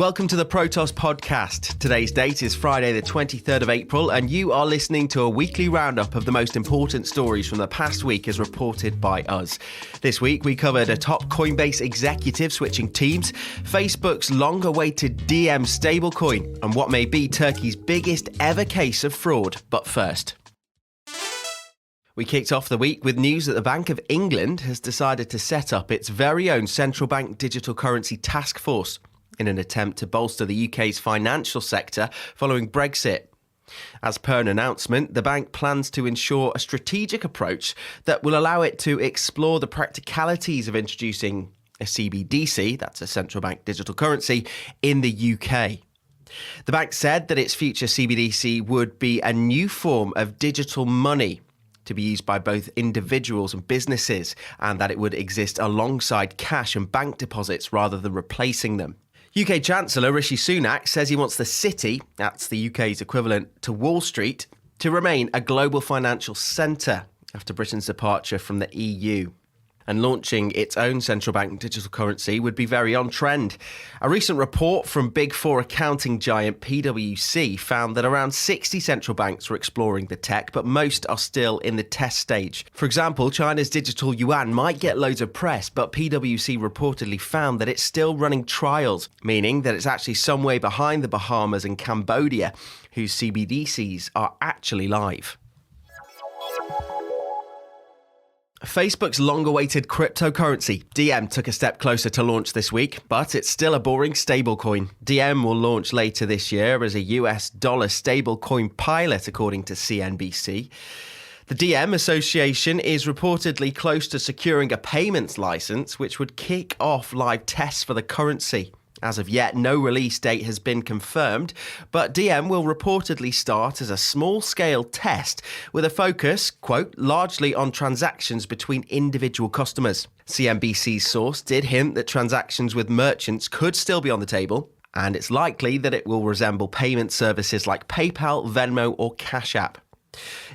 Welcome to the Protos podcast. Today's date is Friday the 23rd of April, and you are listening to a weekly roundup of the most important stories from the past week as reported by us. This week we covered a top Coinbase executive switching teams, Facebook's long-awaited DM stablecoin, and what may be Turkey's biggest ever case of fraud. But first, we kicked off the week with news that the Bank of England has decided to set up its very own central bank digital currency task force in an attempt to bolster the UK's financial sector following Brexit. As per an announcement, the bank plans to ensure a strategic approach that will allow it to explore the practicalities of introducing a CBDC, that's a central bank digital currency, in the UK. The bank said that its future CBDC would be a new form of digital money to be used by both individuals and businesses, and that it would exist alongside cash and bank deposits rather than replacing them. UK Chancellor Rishi Sunak says he wants the city, that's the UK's equivalent to Wall Street, to remain a global financial centre after Britain's departure from the EU. And launching its own central bank digital currency would be very on trend. A recent report from Big Four accounting giant PwC found that around 60 central banks were exploring the tech, but most are still in the test stage. For example, China's digital yuan might get loads of press, but PwC reportedly found that it's still running trials, meaning that it's actually some way behind the Bahamas and Cambodia, whose CBDCs are actually live. Facebook's long-awaited cryptocurrency, DM, took a step closer to launch this week, but it's still a boring stablecoin. DM will launch later this year as a US dollar stablecoin pilot, according to CNBC. The DM Association is reportedly close to securing a payments license, which would kick off live tests for the currency. As of yet, no release date has been confirmed, but DM will reportedly start as a small-scale test with a focus, quote, largely on transactions between individual customers. CNBC's source did hint that transactions with merchants could still be on the table, and it's likely that it will resemble payment services like PayPal, Venmo, or Cash App.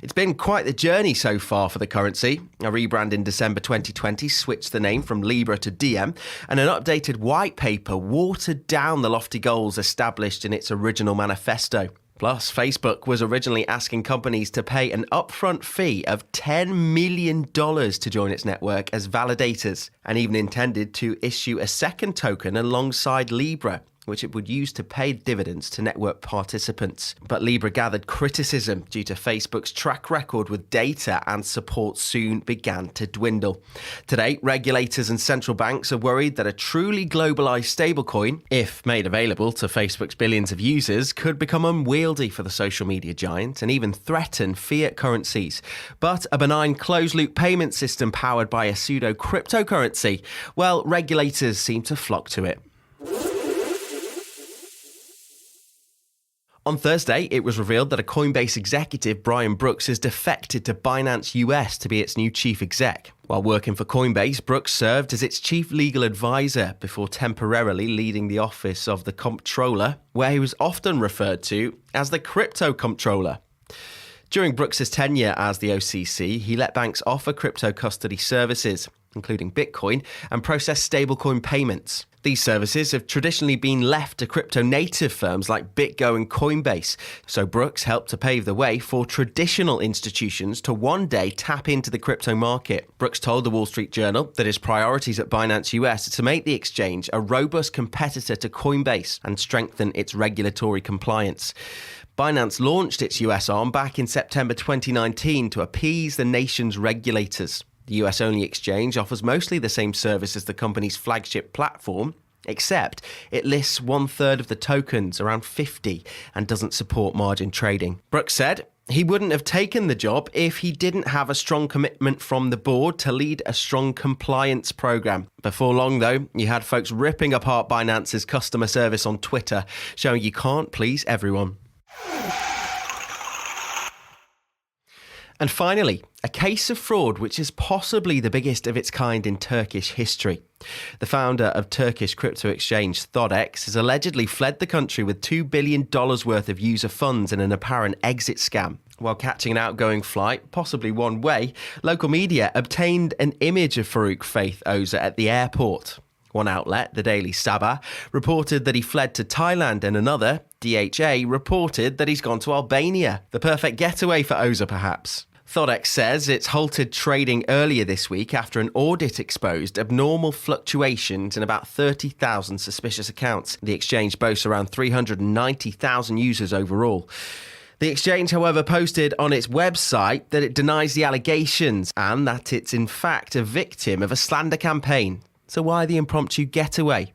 It's been quite the journey so far for the currency. A rebrand in December 2020 switched the name from Libra to DM, and an updated white paper watered down the lofty goals established in its original manifesto. Plus, Facebook was originally asking companies to pay an upfront fee of $10 million to join its network as validators, and even intended to issue a second token alongside Libra, which it would use to pay dividends to network participants. But Libra gathered criticism due to Facebook's track record with data, and support soon began to dwindle. Today, regulators and central banks are worried that a truly globalized stablecoin, if made available to Facebook's billions of users, could become unwieldy for the social media giant and even threaten fiat currencies. But a benign closed-loop payment system powered by a pseudo-cryptocurrency, well, regulators seem to flock to it. On Thursday, it was revealed that a Coinbase executive, Brian Brooks, has defected to Binance US to be its new chief exec. While working for Coinbase, Brooks served as its chief legal advisor before temporarily leading the office of the comptroller, where he was often referred to as the crypto comptroller. During Brooks' tenure as the OCC, he let banks offer crypto custody services, including Bitcoin, and process stablecoin payments. These services have traditionally been left to crypto-native firms like BitGo and Coinbase, so Brooks helped to pave the way for traditional institutions to one day tap into the crypto market. Brooks told the Wall Street Journal that his priorities at Binance US are to make the exchange a robust competitor to Coinbase and strengthen its regulatory compliance. Binance launched its US arm back in September 2019 to appease the nation's regulators. The US-only exchange offers mostly the same service as the company's flagship platform, except it lists 1/3 of the tokens, around 50, and doesn't support margin trading. Brooks said he wouldn't have taken the job if he didn't have a strong commitment from the board to lead a strong compliance program. Before long, though, you had folks ripping apart Binance's customer service on Twitter, showing you can't please everyone. And finally, a case of fraud which is possibly the biggest of its kind in Turkish history. The founder of Turkish crypto exchange ThoughtX has allegedly fled the country with $2 billion worth of user funds in an apparent exit scam. While catching an outgoing flight, possibly one way, local media obtained an image of Farouk Faith Oza at the airport. One outlet, the Daily Sabah, reported that he fled to Thailand, and another, DHA, reported that he's gone to Albania. The perfect getaway for Oza, perhaps. Thodex says it's halted trading earlier this week after an audit exposed abnormal fluctuations in about 30,000 suspicious accounts. The exchange boasts around 390,000 users overall. The exchange, however, posted on its website that it denies the allegations and that it's in fact a victim of a slander campaign. So why the impromptu getaway?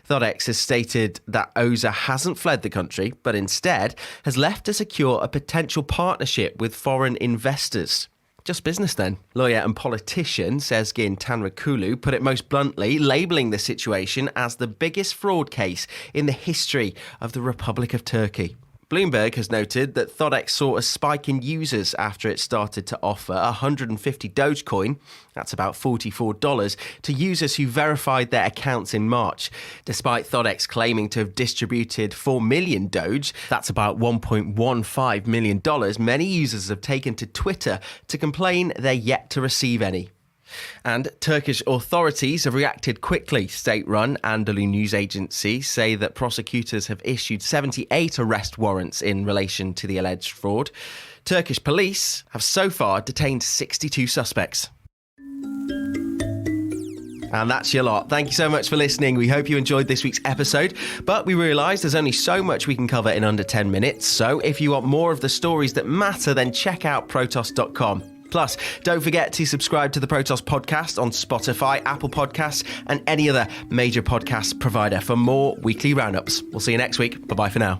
Thodex has stated that Oza hasn't fled the country, but instead has left to secure a potential partnership with foreign investors. Just business then. Lawyer and politician Sezgin Tanrıkulu put it most bluntly, labelling the situation as the biggest fraud case in the history of the Republic of Turkey. Bloomberg has noted that Thodex saw a spike in users after it started to offer 150 Dogecoin, that's about $44, to users who verified their accounts in March. Despite Thodex claiming to have distributed 4 million Doge, that's about $1.15 million, many users have taken to Twitter to complain they're yet to receive any. And Turkish authorities have reacted quickly. State-run Anadolu news agency say that prosecutors have issued 78 arrest warrants in relation to the alleged fraud. Turkish police have so far detained 62 suspects. And that's your lot. Thank you so much for listening. We hope you enjoyed this week's episode, but we realised there's only so much we can cover in under 10 minutes. So if you want more of the stories that matter, then check out protos.com. Plus, don't forget to subscribe to the Protos podcast on Spotify, Apple Podcasts, and any other major podcast provider for more weekly roundups. We'll see you next week. Bye-bye for now.